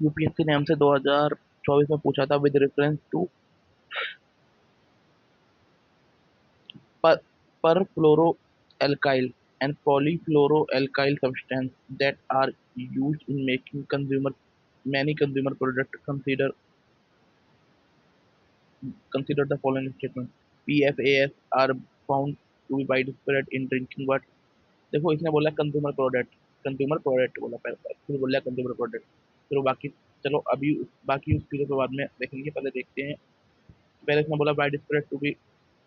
UPSC ने हमसे 2024 में पूछा था with reference to per perfluoroalkyl and polyfluoroalkyl substance that are used in making many consumer products. Consider the following statement. PFAS are found to be widespread in drinking water. देखो इसने बोला consumer product बोला पहले, फिर बोला consumer product, फिर वो बाकी, चलो अभी बाकी उस चीज़ों के बाद में देखेंगे, पहले देखते हैं। पहले इसने बोला widespread to be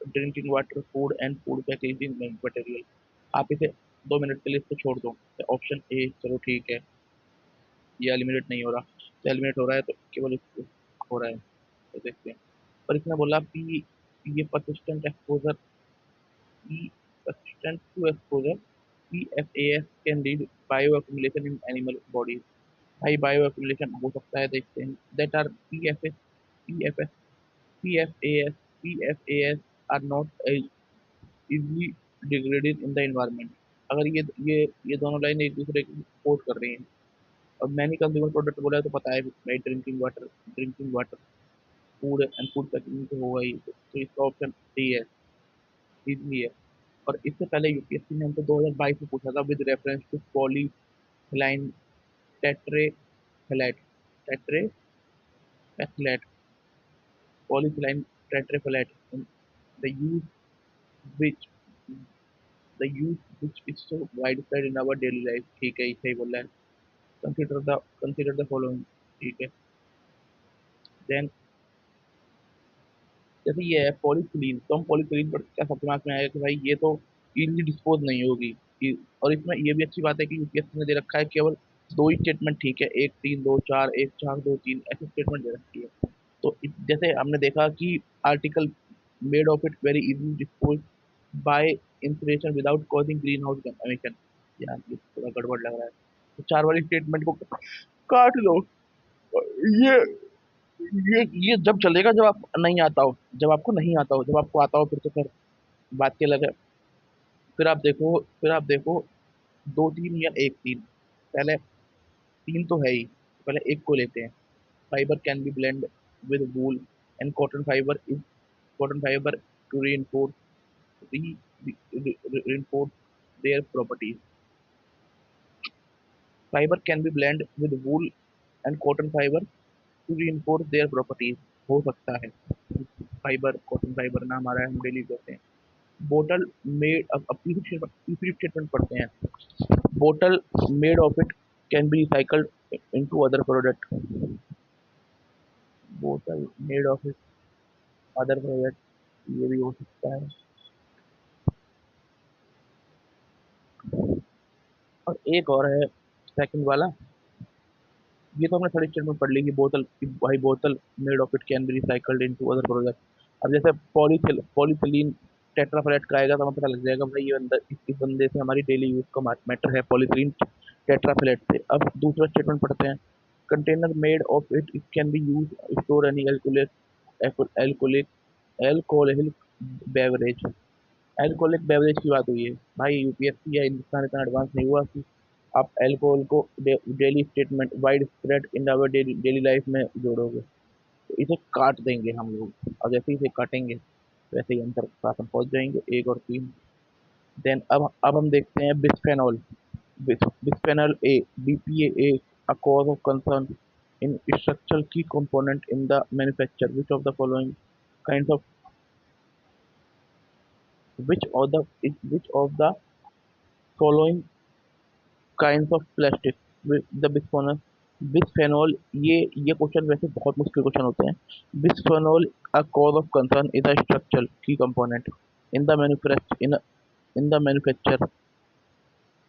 drinking water, food and food packaging material. आप इसे 2 मिनट के लिए इसको छोड़ दो। ऑप्शन ए, चलो ठीक है, ये एलिमिनेट नहीं हो रहा, तो एलिमिनेट हो रहा है तो केवल हो रहा है, तो देखते हैं। पर इसने बोला पी, ये persistent exposure, P persistent to exposure, PFAS can lead bioaccumulation in animal bodies। भाई बायोअक्यूमुलेशन हो सकता है, देखते हैं। That are PFS, PFS, PFAS, PFAS are not easily degraded in the environment. अगर ये दोनों लाइन एक दूसरे की सपोर्ट कर रही हैं। अब मैंने कंज्यूमर प्रोडक्ट बोला है तो पता है भाई, drinking water, food and food packaging तो होगा ही, तो इसका ऑप्शन डी है, इजली है। और इससे पहले यूपीएससी ने हमको 2022 में पूछा था with reference to polyethylene terephthalate, terephthalate, polyethylene terephthalate, the use which the use which is so widespread in our daily life। ठीक है, सही बोल रहा है। कंसिडर द फॉलोइंग, ठीक है। देन जैसे ये है पॉलीथिलीन, तो हम पॉलीथिलीन पर क्या सब दिमाग में आएगा कि भाई ये तो इजीली डिस्पोज नहीं होगी। और इसमें ये भी अच्छी बात है कि यूपीएससी ने दे रखा है केवल दो ही स्टेटमेंट, ठीक है, 1 3 2 4, 1 4 2 3, ऐसे स्टेटमेंट दे रखी है। तो जैसे हमने देखा कि article made of it very easily dispose by insulation without causing greenhouse emission. यार ये थोड़ा गड़बड़ लग रहा है, तो 4 वाली स्टेटमेंट को काट लो। ये ये जब चलेगा जब आप नहीं आता हो, जब आपको नहीं आता हो, जब आपको आता हो फिर तो खैर बात की अलग है। फिर आप देखो 2 3 या 1 3। पहले 3 तो है ही, पहले एक को लेते हैं। Fibre can be blend with wool and cotton fibre to reinforce their properties। Fibre can be blend with wool and cotton fibre to reinforce their properties। हो सकता है फाइबर, कॉटन फाइबर ना हमारा हम डेली करते हैं। बोटल मेड, अब तीसरी स्टेटमेंट पढ़ते हैं। Bottle made of it can be recycled into other product. बोतल made of it other product, ये भी हो सकता है। और एक और है सेकंड वाला, ये तो हमने थर्ड स्टेटमेंट पढ़ ली कि बोतल, भाई बोतल made of it can be recycled into other product. अब जैसे पॉलीथिलीन टेट्राफैलेट का आएगा तो हमें पता लग जाएगा भाई ये बंदा, इस बंदे से हमारी डेली यूज का मैटर है पॉलीथिलीन टेट्राफैलेट से। अब दूसरा स्टेटमेंट पढ़ते हैं। Container made of it can B use store any alcoholic alcoholic beverage. Alcoholic beverage की बात हुई है भाई, यूपीएससी या हिंदुस्तान इतना एडवांस नहीं हुआ कि आप अल्कोहल को daily statement widespread in our daily life में जोड़ोगे। तो इसे काट देंगे हम लोग, और जैसे ही इसे काटेंगे वैसे ही अंतर के साथ हम पहुंच जाएंगे 1 और 3। देन अब हम देखते हैं bisphenol. Bisphenol A, BPA, a cause of concern in structural key component in the manufacture which of the following kinds of plastic with the bisphenol। Bisphenol, ये क्वेश्चन वैसे बहुत मुश्किल क्वेश्चन होते हैं। Bisphenol A cause of concern is a structural key component in the manufacture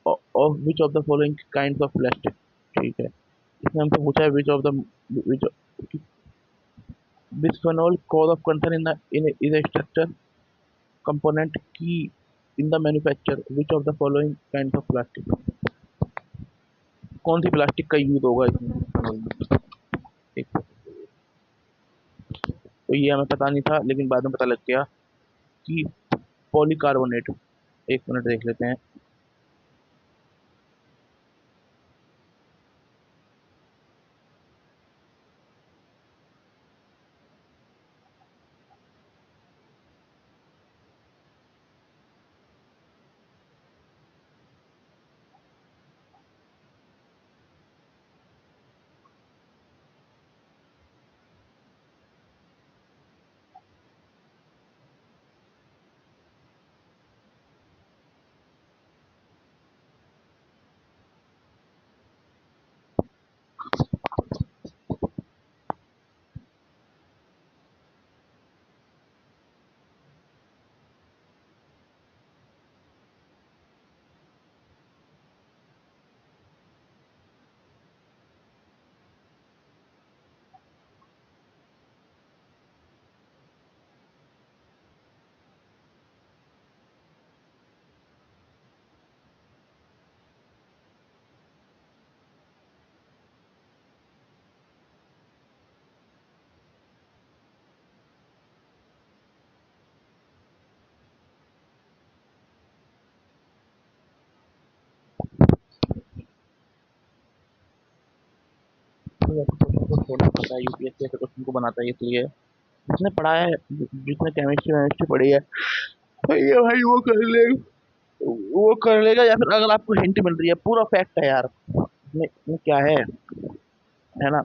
of which of the following kinds of plastic. ठीक है, इसमें हमसे पूछा है which bisphenol cause of concern in is a structure component key in the manufacture which of the following kinds of plastic. कौन सी plastic का use होगा इसमें, ठीक। तो ये हमें पता नहीं था लेकिन बाद में पता लग गया कि पॉलीकार्बोनेट। 1 मिनट देख लेते हैं। तो ऐसे क्वेश्चन को थोड़ा पता है, यूपीएससी ऐसे क्वेश्चन को बनाता है, इसलिए जिसने पढ़ा है, जिसने केमिस्ट्री वेमिस्ट्री पढ़ी है, भाई ये भाई वो कर लेगा, या फिर अगर आपको हिंट मिल रही है, पूरा फैक्ट है यार इसमें क्या है ना।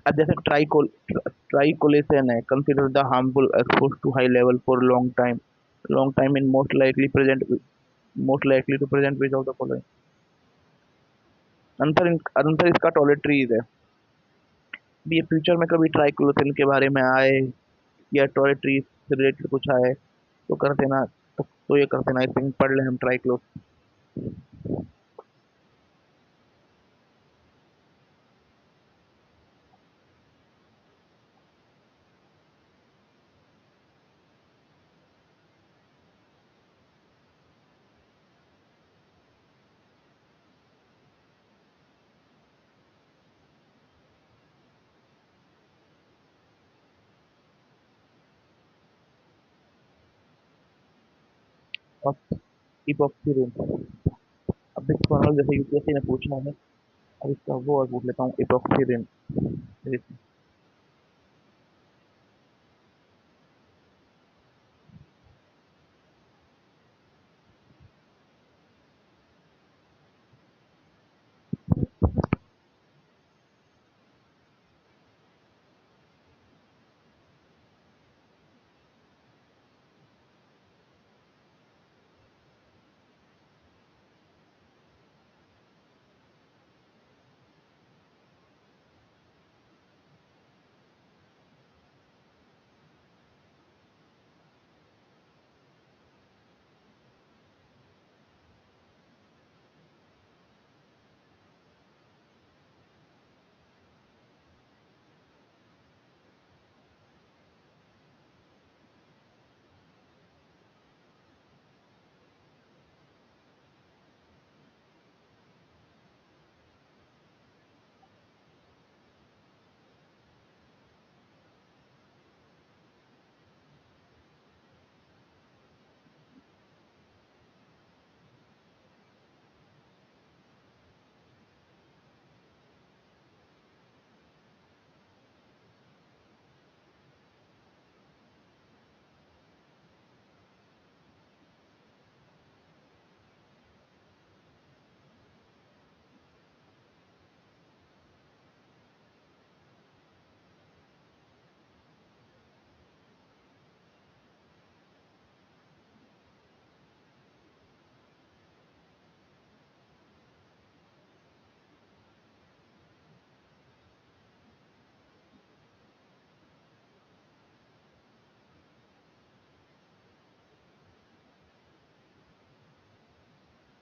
अब जैसे ट्राइकोलेशन है, consider the harmful expose to high level for long time in most likely to present which of the following. Answer इसका टॉयलेटरीज है। ये फ्यूचर में कभी ट्राइक्लोथेन के बारे में आए या टॉयलेटरीज से रिलेटेड कुछ आए तो कर देना, तो ये कर देना, आई थिंक पढ़ ले हम ट्राइक्लो। इपॉक्सी। अब इसको जैसे यूपीएससी ने पूछना है, अब इसका वो और पूछ लेता हूँ, इपॉक्सी।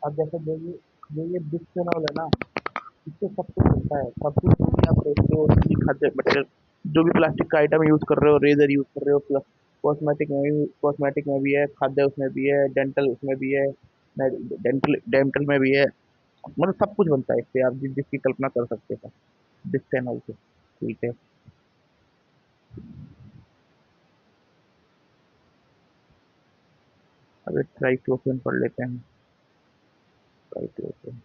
अब जैसे जो ये बिस्फेनॉल है ना, इससे सब कुछ होता है, सब कुछ जो भी आप देखते हो, उसकी खाद्य मटेरियल, जो भी प्लास्टिक का आइटम यूज कर रहे हो, रेजर यूज कर रहे हो, प्लस कॉस्मेटिक में भी है, खाद्य उसमें भी है, डेंटल उसमें भी है, डेंटल डेंटल में भी है, मतलब सब कुछ बनता है इससे, आप जिसकी कल्पना कर सकते हो बिस्फेनॉल से। ठीक है। अब एक ट्राइक्लोफेन पढ़ लेते हैं। ट्राइक्लोफेन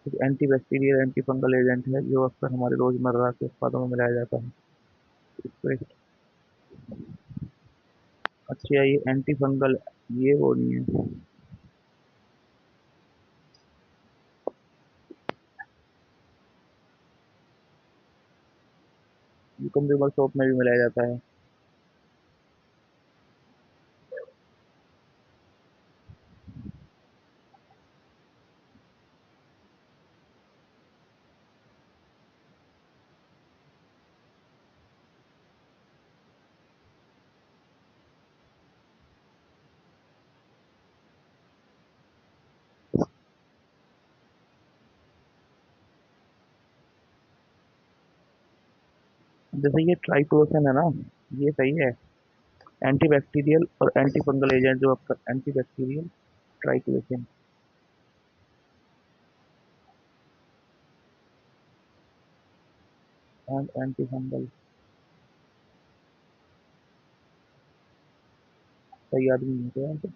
एक anti bacterial anti fungal agent है जो अक्सर हमारे रोजमर्रा के उत्पादों में मिलाया जाता है। इसको अच्छा, ये एंटी फंगल, ये वो नहीं है, ये कंज्यूमर सोप में भी मिलाया जाता है। जैसे ये ट्राइक्लोसन है ना, ये सही है, एंटी बैक्टीरियल और एंटी फंगल एजेंट जो आपका anti bacterial triclosan and anti fungal. सही आदमी है क्या तो।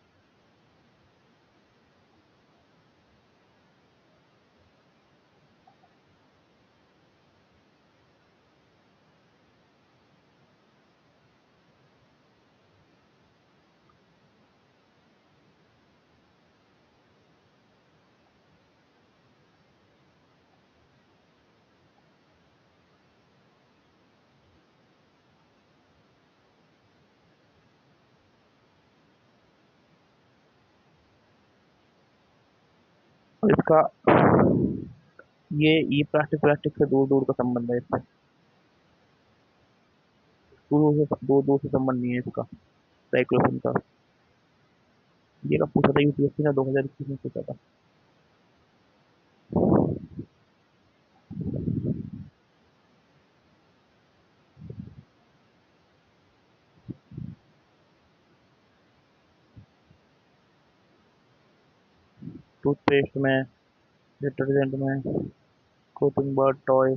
और इसका ये प्लास्टिक प्लास्टिक से दूर दूर का संबंध है इसका। दूर दूर से संबंध नहीं है इसका साइक्लोथ्रिन का। ये कब पूछा था यूपीएससी ने? 2021 में पूछा था। टूथपेस्ट में, डिटर्जेंट में, clothing bird toy,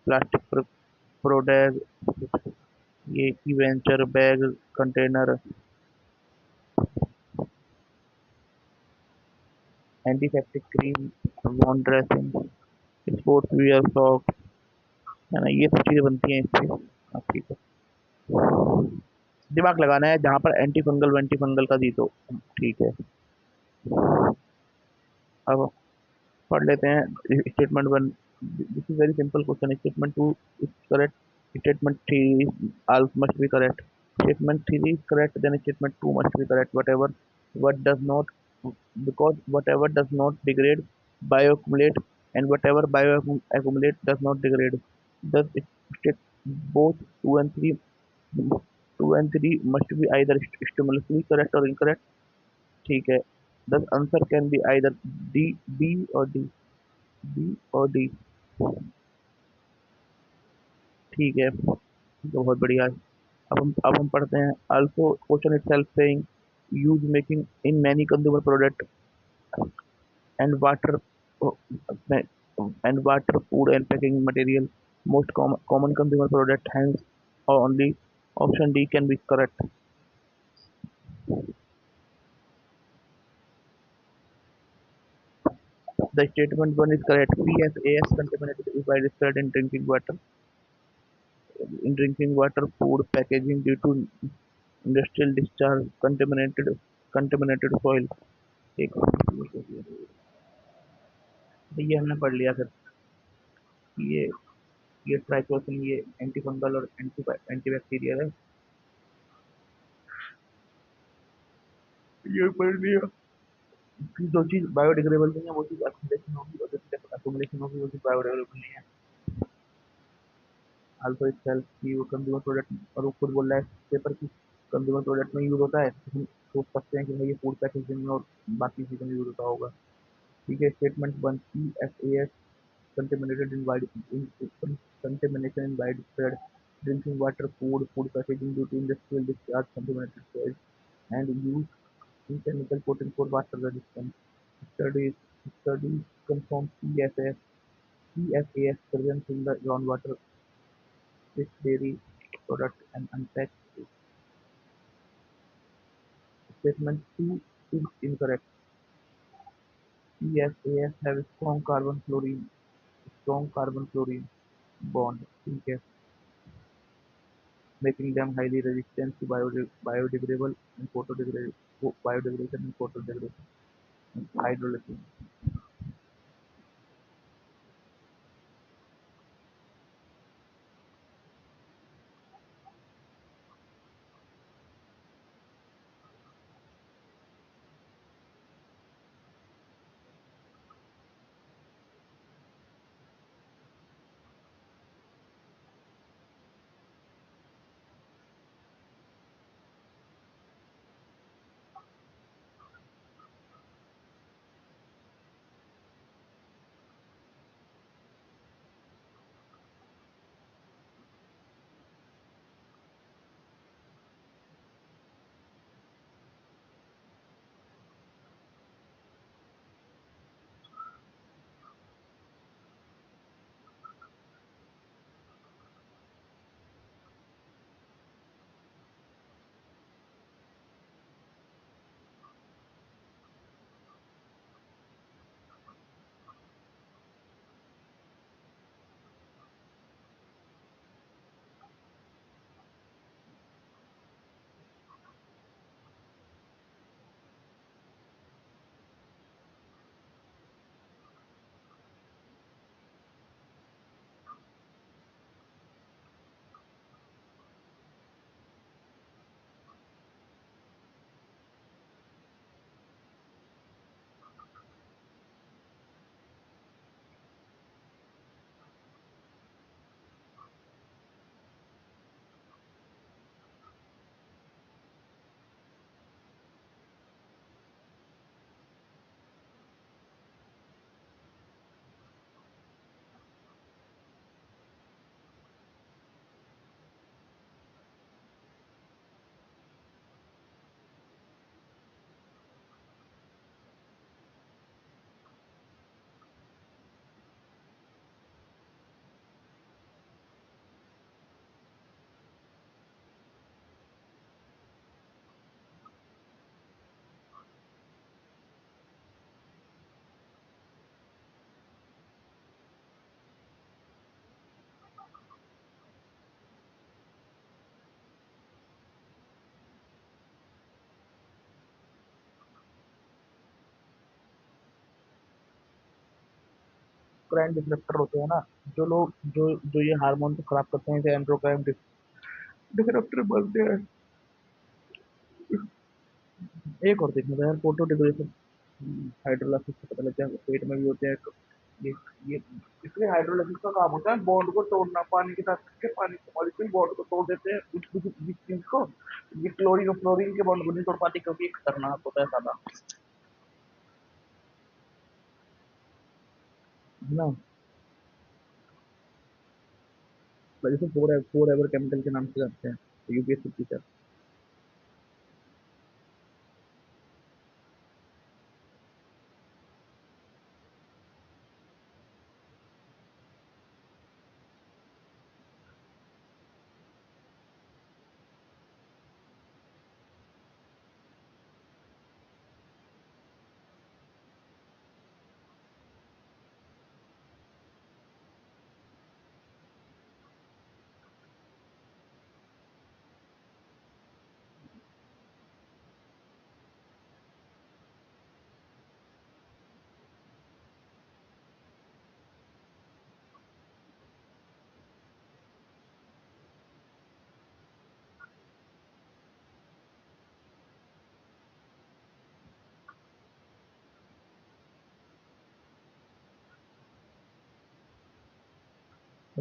plastic product, ये की venture bag, container, antiseptic cream, wound dressing, sports wear, socks, है ना, ये सब चीज़ें बनती हैं इससे। हाँ, ठीक है। दिमाग लगाना है जहाँ पर एंटी फंगल वेंटी फंगल का दी तो। ठीक है। अब पढ़ लेते हैं statement one. This is very simple question. Statement two is correct, statement three also must be correct, statement three is correct, then statement two must be correct, whatever what does not, because whatever does not degrade bioaccumulate, and whatever bioaccumulate does not degrade. Thus state both two and three must be either stimulously correct or incorrect. ठीक है। thus answer can be either D, B or D, B or D। ठीक है, तो बहुत बढ़िया। अब हम पढ़ते हैं। also question itself saying use making in many consumer product and water uh, and water, food and packaging material, most common consumer product, hence only option D can be correct. The statement one is correct. PFAS contaminated is widespread in drinking water, food packaging due to industrial discharge, contaminated soil। एक ये हमने पढ़ लिया फिर। ये ये ट्राइक्लोसिन, ये anti fungal और एंटी बैक्टीरियल है। ये पढ़ लिया। जो चीज़ बायोडिग्रेडेबल नहीं है वो चीज़ अक्यूमुलेशन होगी, और जो चीज़ अक्यूमुलेशन होगी वो चीज़ बायोडिग्रेडेबल नहीं है। अल्फा इटसेल्फ की वो कंज्यूमर प्रोडक्ट, और वो खुद बोल रहा है पेपर की कंज्यूमर प्रोडक्ट में यूज होता है, तो हम सोच सकते हैं कि भाई ये फूड पैकेजिंग में और बाकी चीज़ों में यूज होता होगा। ठीक है। Statement one, PFAS contaminated in wide in contamination in widespread drinking water, food packaging due to industrial discharge, contaminated soil, and use in chemical coating for water resistance. Studies studies confirm PFAS presence in the groundwater, fish, dairy product, and unpacked food. Statement two is incorrect. PFAS have strong carbon fluorine bond, ठीक है, making them highly resistant to biodegradable and biodegradation and photodegradation and hydrolysis. Endocrine disruptor होते हैं ना, जो लोग जो जो ये हार्मोन को खराब करते हैं, इसे एंडोक्राइन डिसरप्टर बोलते हैं। एक और देखना था यार, फोटो डिग्रेडेशन हाइड्रोलाइसिस से पता लगता है पेट में भी होते हैं। ये ये इसलिए हाइड्रोलाइसिस का काम होता है बॉन्ड को तोड़ना, पानी के साथ के पानी के मॉलिक्यूल बॉन्ड को तोड़ देते हैं जिस चीज को। ये क्लोरीन और फ्लोरीन के बॉन्ड को नहीं तोड़ पाती क्योंकि ये खतरनाक होता है सादा, है ना। जैसे फोर एवर केमिकल के नाम से जानते हैं यूपीएससी टीचर।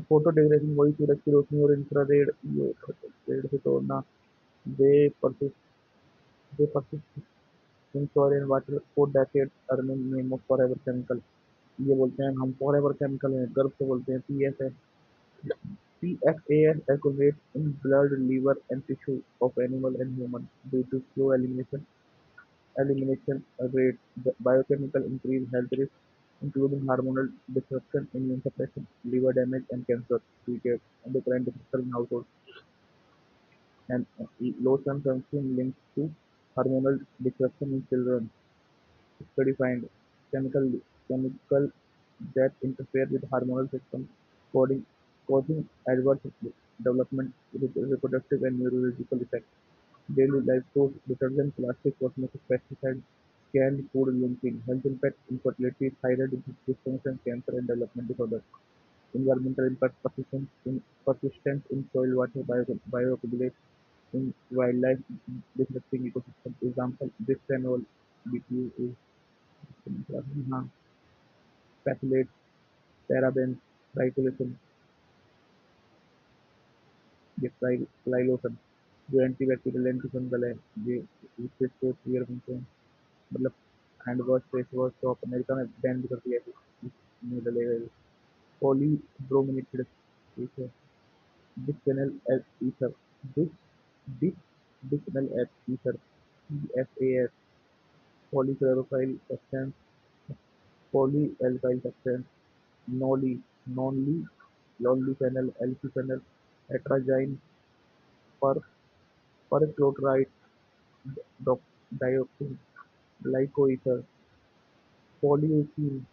फोटो डिग्रेडेशन वही सूरज की रोशनी और इंफ्रारेड ये रेड से तोड़ना। दे persist they persist in soil and water for decades, earning name of forever chemical। ये बोलते हैं हम फॉरएवर केमिकल हैं, गर्व से बोलते हैं। PFAS accumulates in blood, liver and tissue of animal and human due to slow elimination rate, the biochemical increase health risks, including hormonal disruption, immune suppression, liver damage, and cancer. Treated endocrine disruptor in household and lotion sunscreen linked to hormonal disruption in children. Study find chemical chemical that interfere with hormonal system, causing causing adverse development, reproductive and neurological effects. Daily life source detergent, plastic, cosmetic, pesticides, canned food linking, health impact, infertility, thyroid dysfunction, cancer and development disorders. Environmental impact, persistence in soil, water, bioaccumulate in wildlife, disrupting ecosystem. Example, bisphenol BPA is हाँ, पैथलेट, paraben, triclosan, ये ट्राइलोसन, जो antibacterial anti fungal है। ये इससे तो clear बनते हैं, मतलब हैंड वॉश फेस वॉश तो अमेरिका में बैन भी कर दिया है, नहीं डलेगा ये। पॉली ब्रोमिनेटेड, ठीक है। बिस्फेनल H ether, bis bis bisphenol H ether, PFAS, polychlorophyll substance, poly alkyl substance, nonyl nonyl nonyl phenol, एल्की phenol, atrazine, per perchloride, dioxin, glycoether, polyethylene.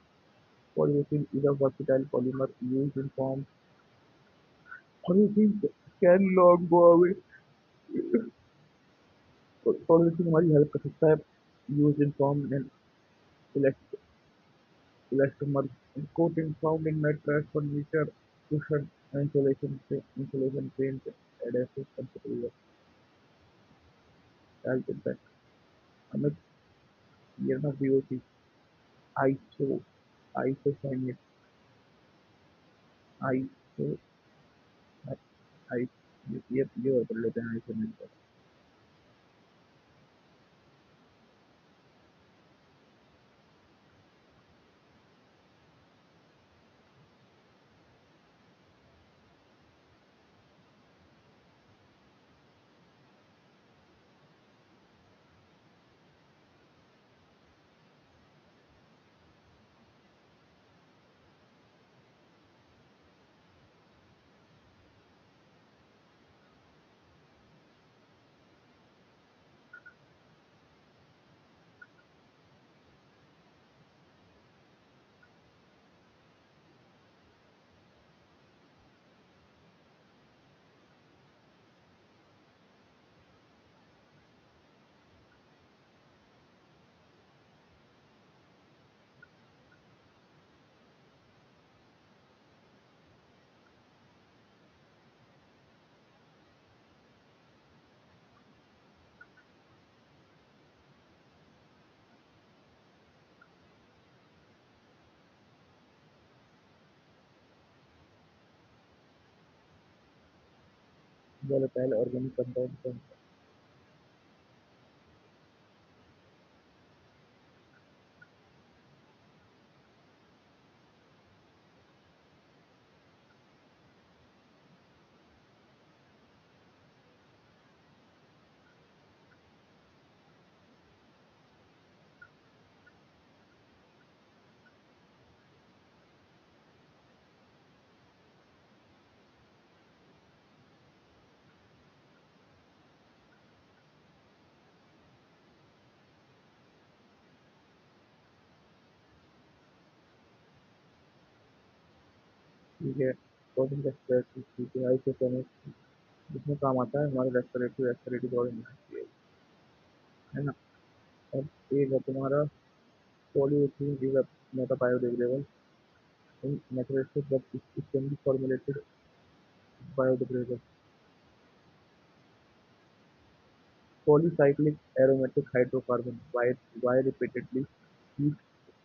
Polyethylene is a versatile polymer used in form. Polyethylene can not go away. Polyethylene हमारी help कर सकता है, used in form and elastomers, coating found in mattress, furniture, cushion, insulation paint, adhesive, and health impact. हमें ये ना VOC, ISO, isocyanate, ISO, I ये कर लेते हैं isocyanate। volatile organic compounds. ठीक है, कोडिंग रेस्पिरेटरी ठीक है, आइसोटोनिक जिसमें काम आता है हमारे रेस्पिरेटरी रेस्पिरेटरी और है ना। अब एक है तुम्हारा polyethylene is a not a biodegradable in natural state but it can be formulated biodegradable. Polycyclic aromatic hydrocarbon why repeatedly heat,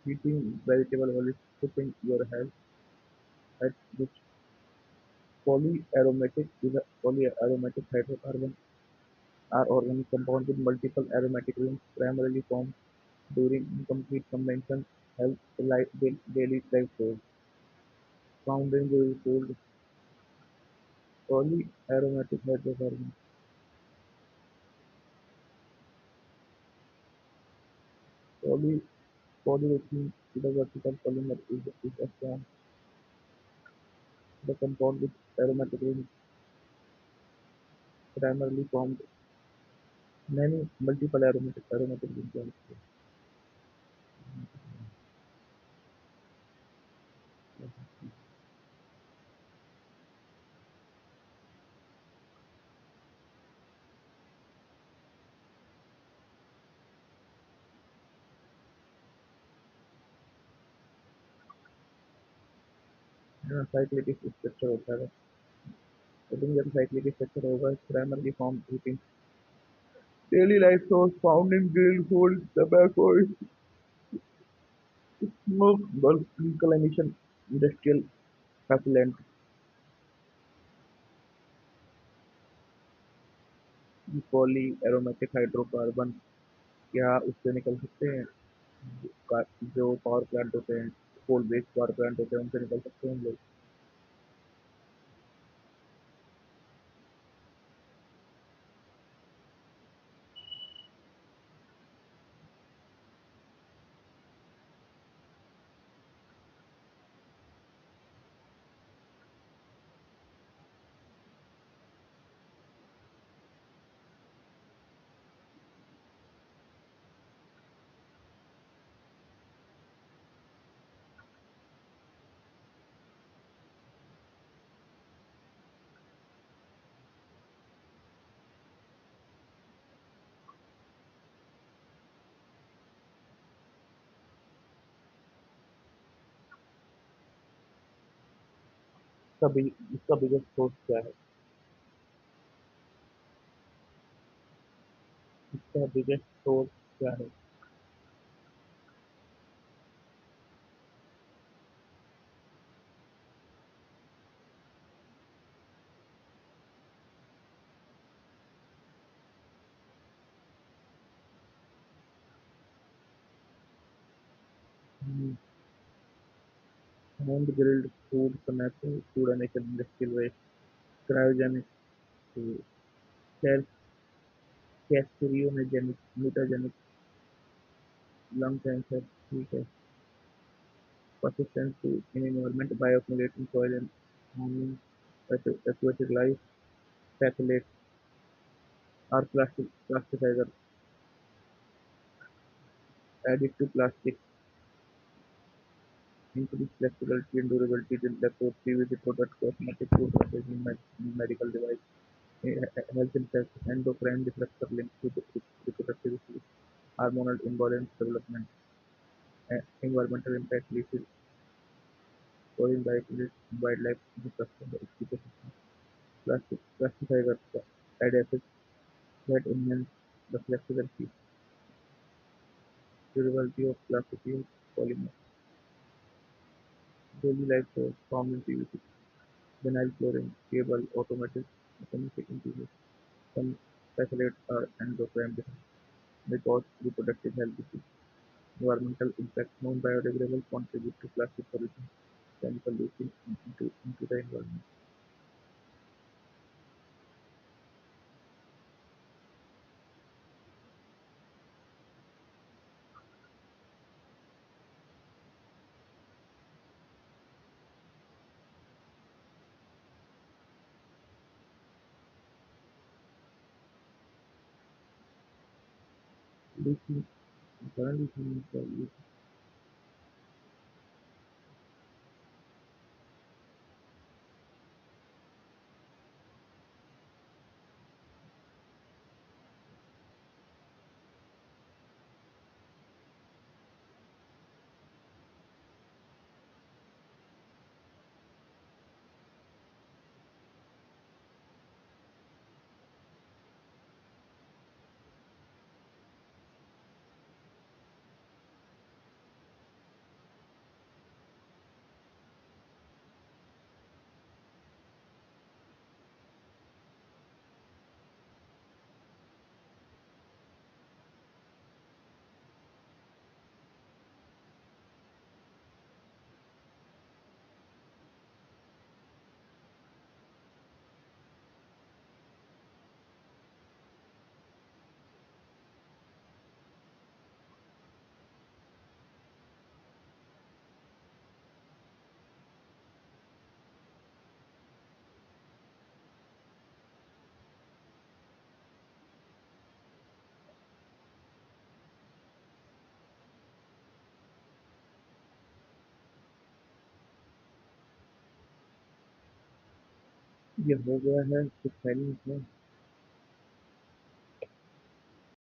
heating vegetable oil is putting your health at risk. Polyaromatic is a polyaromatic hydrocarbon are organic compounds with multiple aromatic rings primarily formed during incomplete combustion help daily life source. Found in the food polyaromatic hydrocarbon. Poly Polyethylene is a vertical polymer is a form the compound with aromatic rings primarily formed many multiple aromatic rings. Cyclic structure होता है तो जब cyclic structure होगा primarily formed heating daily life source found in grill holes tobacco smoke bulk chemical emission industrial effluent polyaromatic hydrocarbon क्या उससे निकल सकते हैं जो पावर प्लांट होते हैं कोल बेस्ड पावर प्लांट होते हैं उनसे निकल सकते हैं हम लोग। इसका बिगेस्ट सोर्स क्या है? इसका बिगेस्ट सोर्स क्या है? Hand grilled food tomato food and industrial waste cryogenic carcinogenic mutagenic lung cancer ठीक है persistence to in environment bioaccumulating soil and harming aquatic life phthalates are plasticizer added to plastic increase flexibility and durability in the PVC product cosmetic food packaging medical device health impacts endocrine disruptor linked to reproductive issues hormonal imbalance development environmental impact leases foreign bioacumulate wildlife destruction of ecosystem plasticizers add acids that enhance the flexibility durability of plastic polymer daily life source common PVC vinyl flooring cable automotive Domestic increases. Some facilities are endocrine because reproductive health issues. Environmental impact. Non-biodegradable contribute to plastic pollution, chemical leaching into the environment. Leaching, current leaching is ये हो गया है कुछ फैली इसमें